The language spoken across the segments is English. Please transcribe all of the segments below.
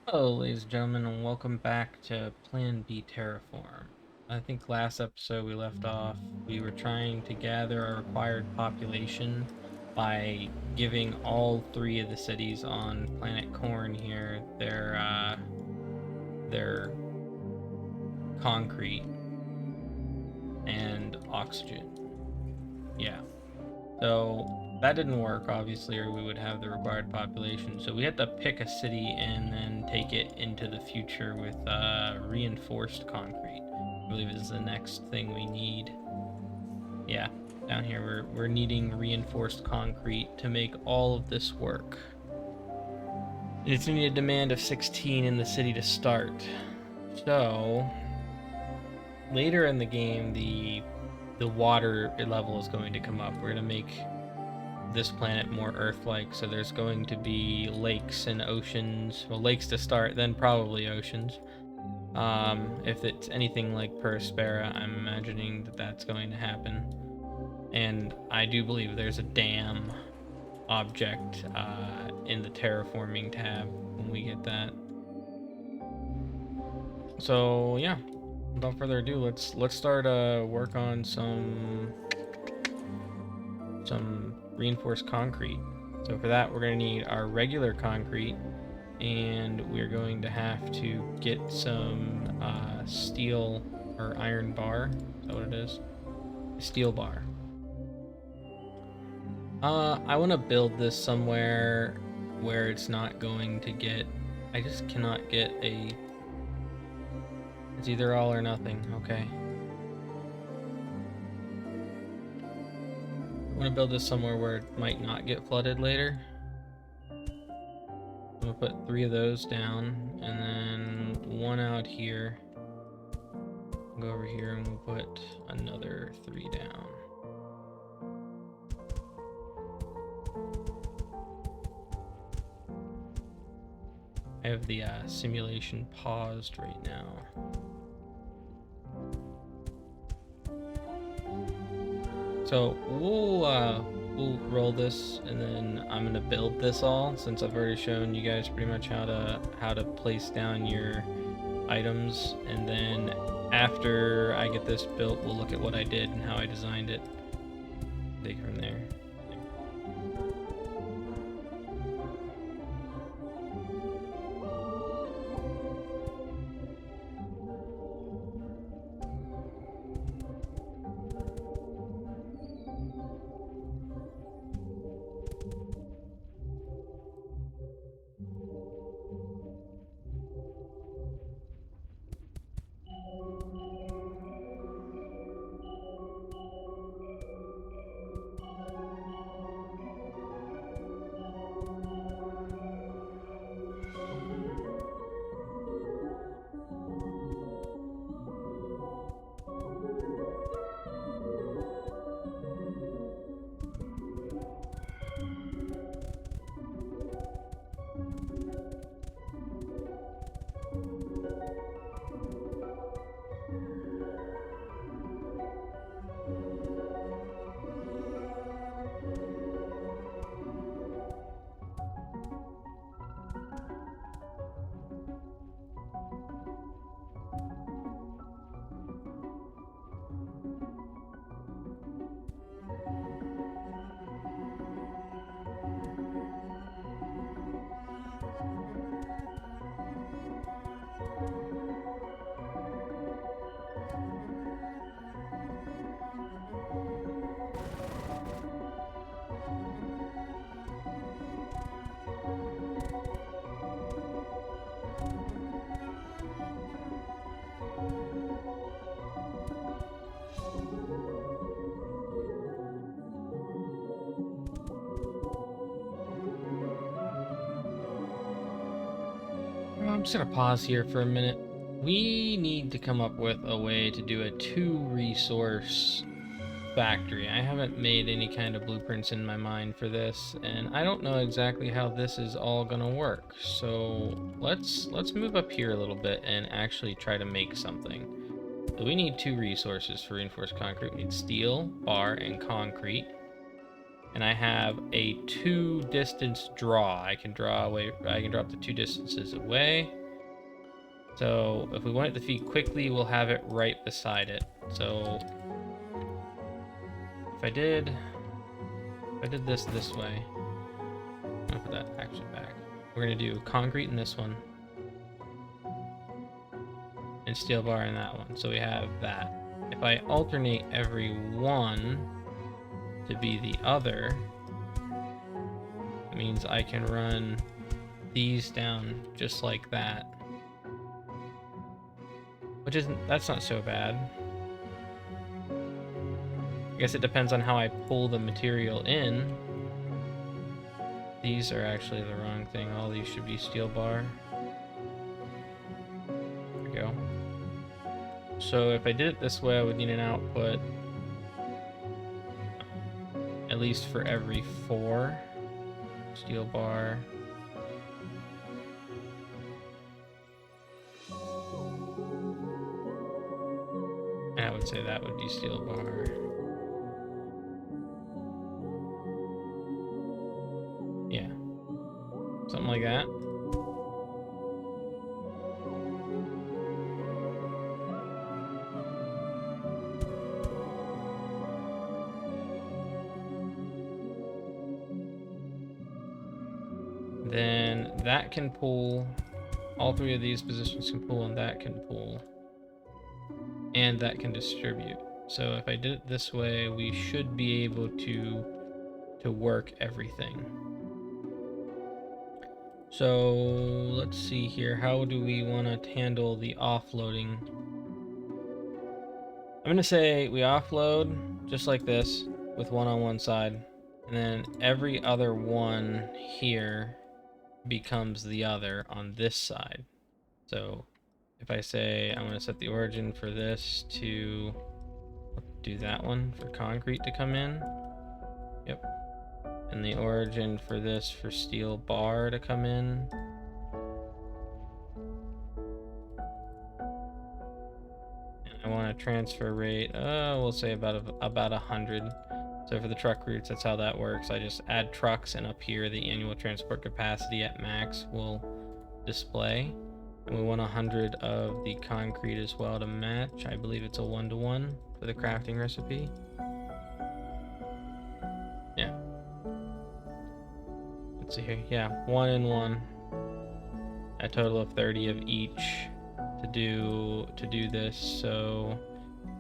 Hello, ladies and gentlemen, and welcome back to Plan B Terraform. I think last episode we left off, we were trying to gather a required population by giving all three of the cities on planet Corn here their concrete and oxygen. Yeah. So that didn't work, obviously, or we would have the required population. So we had to pick a city and then take it into the future with reinforced concrete. I believe is the next thing we need. Yeah, down here we're needing reinforced concrete to make all of this work. And it's going to need a demand of 16 in the city to start. So later in the game, the water level is going to come up. We're going to make this planet more Earth-like, so there's going to be lakes and oceans. Well, lakes to start, then probably oceans. If it's anything like Perispera, I'm imagining that that's going to happen. And I do believe there's a dam object in the terraforming tab when we get that. So yeah, without further ado, let's start work on some reinforced concrete. So for that, we're going to need our regular concrete, and we're going to have to get some steel or iron bar. Is that what it is? Steel bar. I want to build this somewhere where it's not going to get. I just cannot get a. It's either all or nothing. Okay. I want to build this somewhere where it might not get flooded later. I'm gonna put 3 of those down, and then 1 out here. Go over here and we'll put another 3 down. I have the simulation paused right now. So we'll roll this, and then I'm gonna build this all, since I've already shown you guys pretty much how to place down your items, and then after I get this built, we'll look at what I did and how I designed it. Take it from there. I'm just gonna pause here for a minute. We need to come up with a way to do a 2-resource factory. I haven't made any kind of blueprints in my mind for this, and I don't know exactly how this is all gonna work. So let's move up here a little bit and actually try to make something. So we need 2 resources for reinforced concrete. We need steel, bar, and concrete. and I have a 2 distance draw. I can draw up to 2 distances away. So if we want it to feed quickly, we'll have it right beside it. So if I did this way, I'm gonna put that actually back. We're gonna do concrete in this one, and steel bar in that one. So we have that. If I alternate every one to be the other, it means I can run these down just like that. That's not so bad. I guess it depends on how I pull the material in. These are actually the wrong thing. All these should be steel bar. There we go. So if I did it this way, I would need an output at least for every 4 steel bar. And I would say that would be steel bar. Yeah. Something like that. Then that can pull. All 3 of these positions can pull, and that can pull. And that can distribute. So if I did it this way, we should be able to work everything. So let's see here. How do we want to handle the offloading? I'm going to say we offload just like this with 1 on one side. And then every other one here becomes the other on this side. So if I say I'm going to set the origin for this to do that one for concrete to come in. Yep. And the origin for this for steel bar to come in. And I want a transfer rate, we'll say about 100. So for the truck routes, that's how that works. I just add trucks, and up here the annual transport capacity at max will display. And we want 100 of the concrete as well to match. I believe it's a 1-to-1 for the crafting recipe. Yeah. Let's see here. Yeah, 1 and 1. A total of 30 of each to do this. So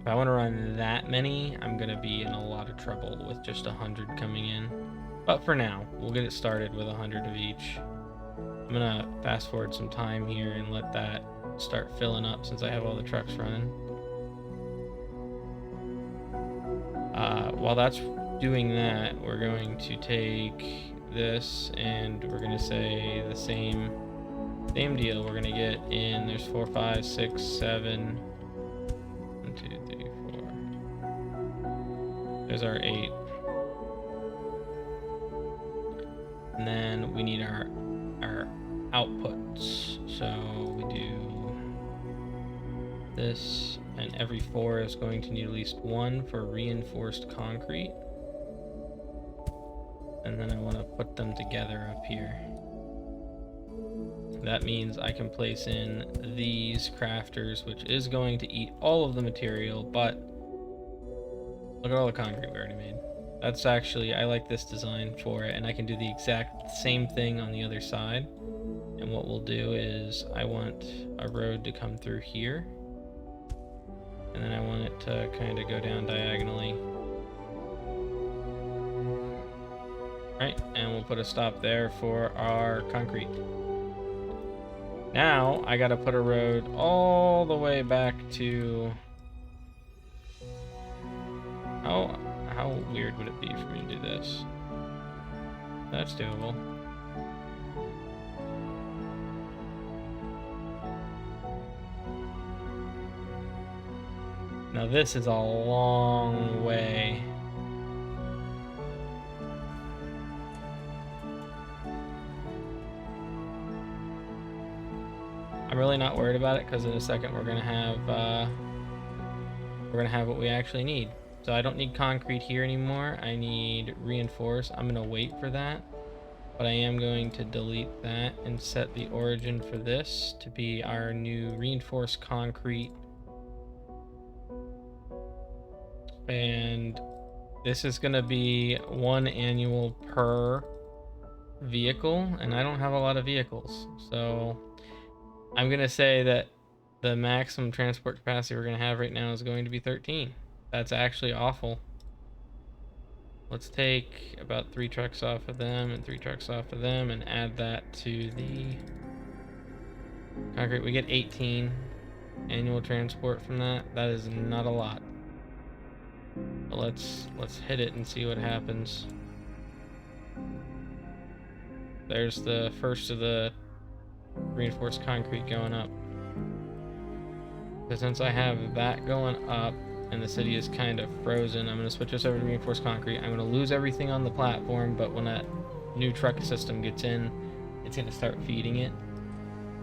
if I want to run that many, I'm gonna be in a lot of trouble with just 100 coming in. But for now, we'll get it started with 100 of each. I'm gonna fast forward some time here and let that start filling up since I have all the trucks running. While that's doing that, we're going to take this and we're gonna say the same deal. We're gonna get in, there's 4, 5, 6, 7. 1, 2, 3, 4. There's our 8. And then we need our outputs. So we do this, and every 4 is going to need at least 1 for reinforced concrete. And then I want to put them together up here. That means I can place in these crafters, which is going to eat all of the material, but look at all the concrete we already made. That's actually, I like this design for it, and I can do the exact same thing on the other side. And what we'll do is I want a road to come through here, and then I want it to kind of go down diagonally. Right, and we'll put a stop there for our concrete. Now I gotta put a road all the way back to... How weird would it be for me to do this? That's doable. Now this is a long way. I'm really not worried about it because in a second we're gonna have what we actually need. So I don't need concrete here anymore. I need reinforce. I'm gonna wait for that, but I am going to delete that and set the origin for this to be our new reinforced concrete. And this is gonna be 1 annual per vehicle, and I don't have a lot of vehicles, so I'm gonna say that the maximum transport capacity we're gonna have right now is going to be 13. That's actually awful. Let's take about 3 trucks off of them and 3 trucks off of them and add that to the concrete. We get 18 annual transport from that. That is not a lot. But let's hit it and see what happens. There's the first of the reinforced concrete going up. So since I have that going up and the city is kind of frozen, I'm going to switch us over to reinforced concrete. I'm going to lose everything on the platform, but when that new truck system gets in, it's going to start feeding it.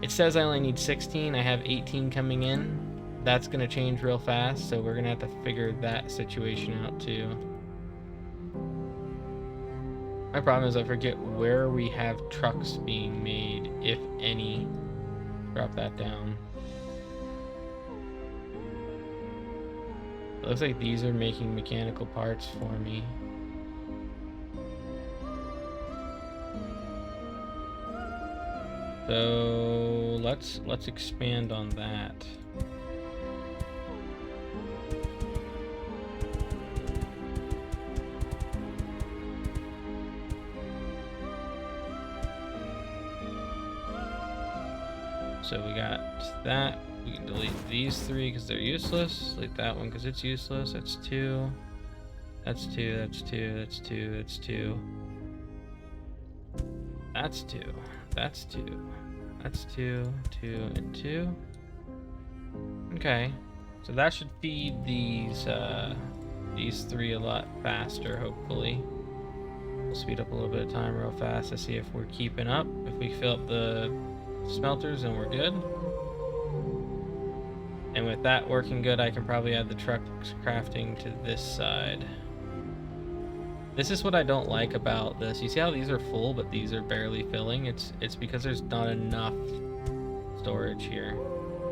It says I only need 16. I have 18 coming in. That's going to change real fast, so we're going to have to figure that situation out too. My problem is I forget where we have trucks being made, if any. Drop that down. It looks like these are making mechanical parts for me. So let's expand on that. So we got that. We can delete these 3 because they're useless. Delete that one because it's useless. That's 2. That's 2. That's 2. That's 2. That's 2. That's 2. That's 2. That's 2. 2 and 2. Okay. So that should feed these 3 a lot faster, hopefully. We'll speed up a little bit of time real fast to see if we're keeping up. If we fill up the smelters and we're good. And with that working good, I can probably add the truck crafting to this side. This is what I don't like about this. You see how these are full, but these are barely filling? It's because there's not enough storage here.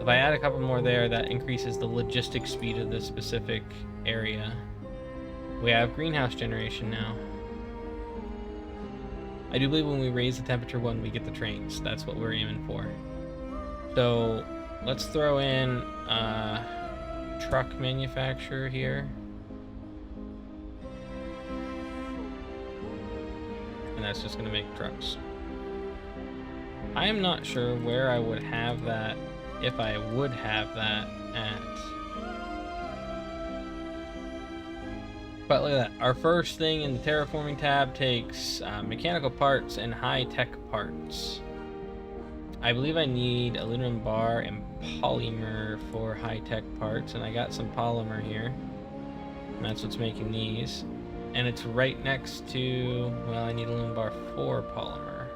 If I add a couple more there, that increases the logistic speed of this specific area. We have greenhouse generation now. I do believe when we raise the temperature 1, we get the trains. That's what we're aiming for. So let's throw in truck manufacturer here. And that's just going to make trucks. I am not sure where I would have that, if I would have that at. But look at that. Our first thing in the terraforming tab takes mechanical parts and high-tech parts. I believe I need aluminum bar and polymer for high-tech parts, and I got some polymer here. And that's what's making these. And it's right next to, well, I need aluminum bar for polymer.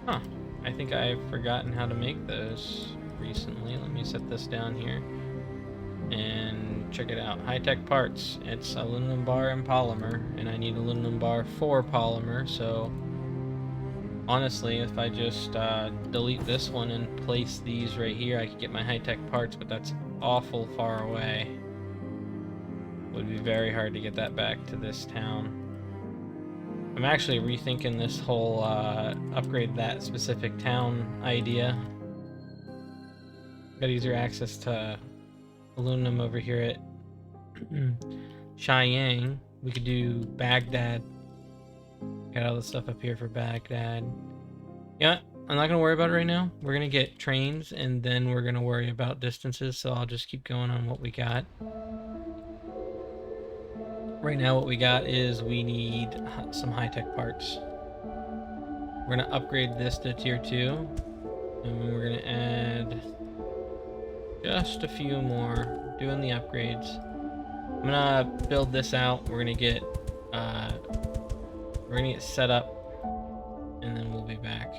Huh. I think I've forgotten how to make those recently. Let me set this down here. And check it out. High-tech parts. It's aluminum bar and polymer, and I need aluminum bar for polymer, so honestly, if I just delete this one and place these right here, I could get my high-tech parts, but that's awful far away. Would be very hard to get that back to this town. I'm actually rethinking this whole upgrade that specific town idea. Got easier access to aluminum over here at Cheyenne. We could do Baghdad. Got all the stuff up here for Baghdad. Yeah, I'm not gonna worry about it right now. We're gonna get trains and then we're gonna worry about distances, so I'll just keep going on what we got. Right now what we got is we need some high-tech parts. We're gonna upgrade this to tier 2, and we're gonna add just a few more, doing the upgrades. I'm gonna build this out. We're gonna get set up, and then we'll be back.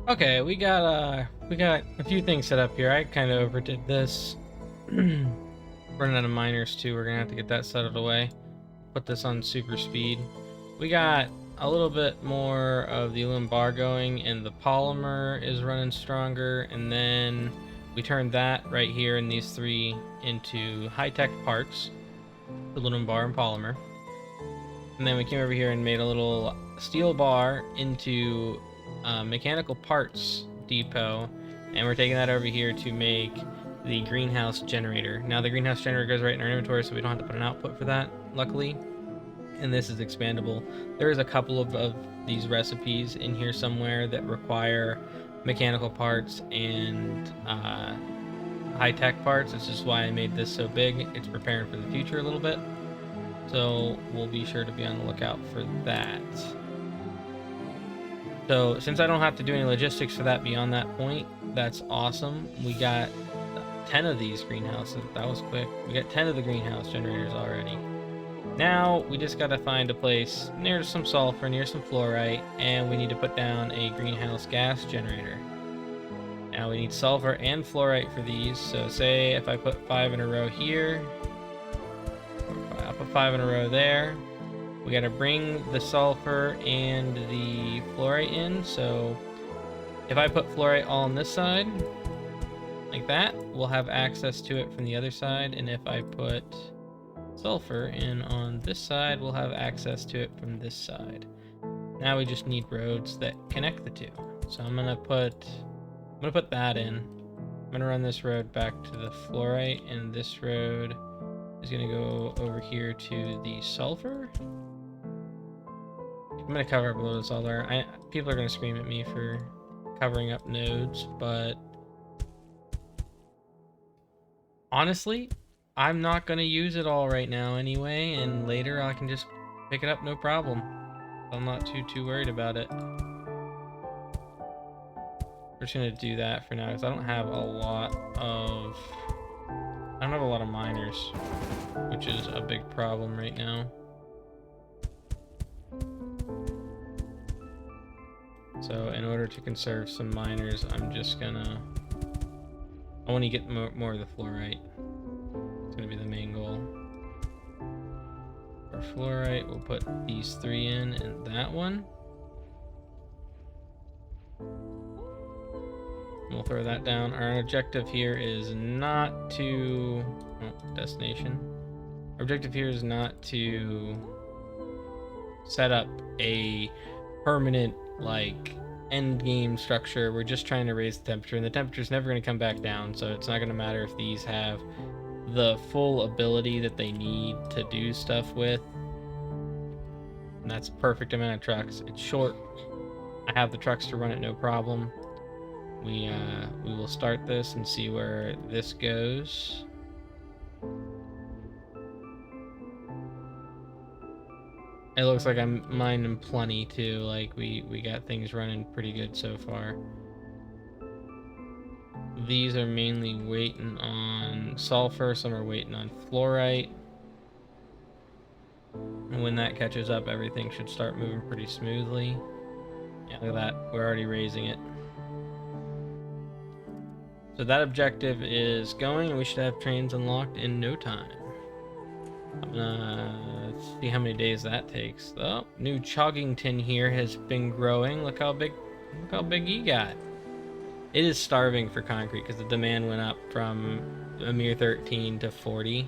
Okay, we got a few things set up here. I kind of overdid this. Running out of miners too. We're gonna have to get that settled away. Put this on super speed. We got a little bit more of the aluminum bar going, and the polymer is running stronger. And then we turned that right here in these three into high-tech parts, aluminum bar and polymer. And then we came over here and made a little steel bar into mechanical parts depot, and we're taking that over here to make the greenhouse generator. Now the greenhouse generator goes right in our inventory, so we don't have to put an output for that, luckily. And this is expandable. There is a couple of these recipes in here somewhere that require mechanical parts and high-tech parts. This is why I made this so big. It's preparing for the future a little bit. So we'll be sure to be on the lookout for that. So since I don't have to do any logistics for that beyond that point, that's awesome. We got 10 of these greenhouses. That was quick. We got 10 of the greenhouse generators already. Now we just gotta find a place near some sulfur, near some fluorite, and we need to put down a greenhouse gas generator. Now we need sulfur and fluorite for these. So say if I put 5 in a row here, I'll put 5 in a row there. We gotta bring the sulfur and the fluorite in. So if I put fluorite all on this side, like that, we'll have access to it from the other side. And if I put sulfur in on this side, we'll have access to it from this side. Now we just need roads that connect the two. So I'm gonna put that in. I'm gonna run this road back to the fluorite, and this road is gonna go over here to the sulfur. I'm gonna cover up a little sulfur. People are gonna scream at me for covering up nodes, but honestly, I'm not gonna use it all right now anyway, and later I can just pick it up, no problem. I'm not too worried about it. We're just gonna do that for now because I don't have a lot of miners, which is a big problem right now. So in order to conserve some miners, I want to get more of the fluorite. It's gonna be the main goal. For fluorite, we'll put these 3 in and that one. We'll throw that down. Our objective here is not to... destination. Our objective here is not to set up a permanent, like, end game structure. We're just trying to raise the temperature, and the temperature's never going to come back down, so it's not going to matter if these have the full ability that they need to do stuff with. And that's a perfect amount of trucks. It's short. I have the trucks to run it, no problem. We will start this and see where this goes. It looks like I'm mining plenty too. Like we got things running pretty good so far. These are mainly waiting on sulfur. Some are waiting on fluorite. And when that catches up, everything should start moving pretty smoothly. Yeah, look at that. We're already raising it. So that objective is going, and we should have trains unlocked in no time. I'm gonna see how many days that takes. Oh, new Choggington here has been growing. Look how big he got. It is starving for concrete because the demand went up from a mere 13 to 40.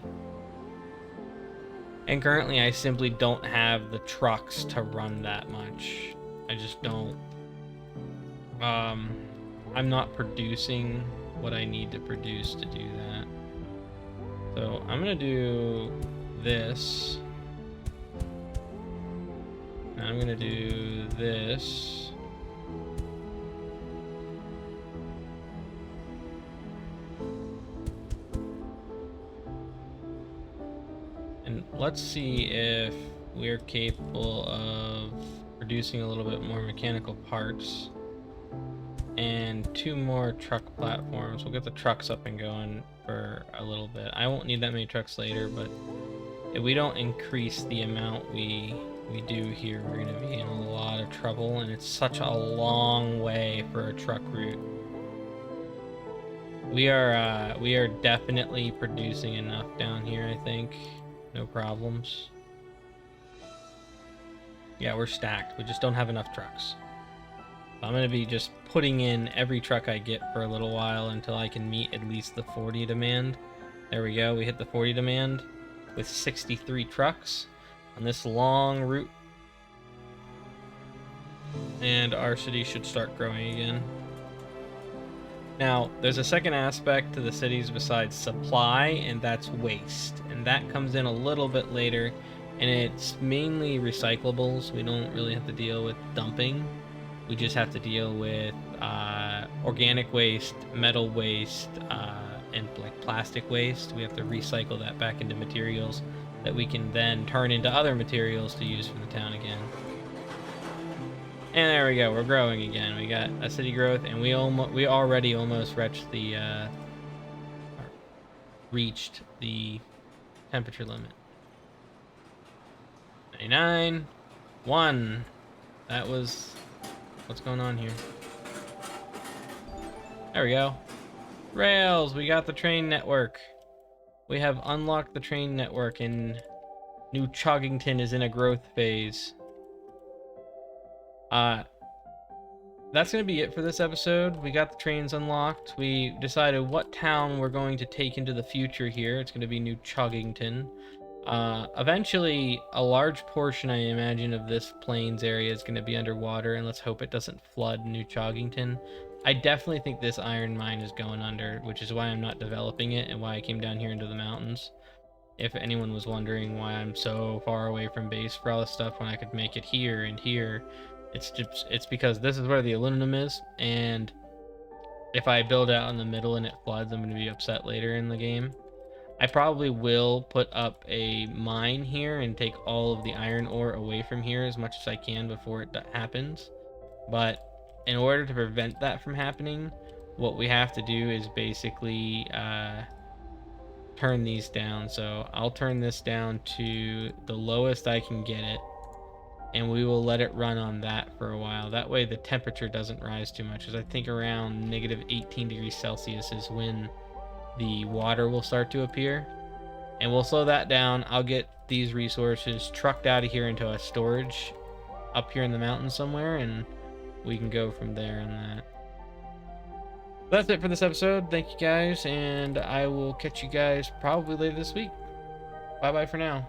And currently I simply don't have the trucks to run that much. I just don't. I'm not producing what I need to produce to do that. So I'm gonna do this. And I'm gonna do this. And let's see if we're capable of producing a little bit more mechanical parts. And 2 more truck platforms. We'll get the trucks up and going for a little bit. I won't need that many trucks later, but if we don't increase the amount we we do here, we're going to be in a lot of trouble, and it's such a long way for a truck route. We are definitely producing enough down here, I think. No problems. Yeah, we're stacked. We just don't have enough trucks. I'm going to be just putting in every truck I get for a little while until I can meet at least the 40 demand. There we go. We hit the 40 demand with 63 trucks on this long route. And our city should start growing again. Now, there's a second aspect to the cities besides supply, and that's waste. And that comes in a little bit later, and it's mainly recyclables. We don't really have to deal with dumping. We just have to deal with organic waste, metal waste, and like plastic waste. We have to recycle that back into materials that we can then turn into other materials to use for the town again. And there we go, we're growing again. We got a city growth, and we already almost reached the temperature limit. 99, 1. That was what's going on here. There we go. Rails, we got the train network. We have unlocked the train network, and New Choggington is in a growth phase. That's going to be it for this episode. We got the trains unlocked. We decided what town we're going to take into the future here. It's going to be New Choggington. Eventually, a large portion, I imagine, of this plains area is going to be underwater, and let's hope it doesn't flood New Choggington. I definitely think this iron mine is going under, which is why I'm not developing it and why I came down here into the mountains. If anyone was wondering why I'm so far away from base for all this stuff when I could make it here and here, it's because this is where the aluminum is, and if I build out in the middle and it floods, I'm going to be upset later in the game. I probably will put up a mine here and take all of the iron ore away from here as much as I can before it happens. But in order to prevent that from happening, what we have to do is basically turn these down. So I'll turn this down to the lowest I can get it, and we will let it run on that for a while. That way the temperature doesn't rise too much, because I think around negative 18 degrees Celsius is when the water will start to appear. And we'll slow that down. I'll get these resources trucked out of here into a storage up here in the mountains somewhere, and we can go from there on that. That's it for this episode. Thank you guys, and I will catch you guys probably later this week. Bye bye for now.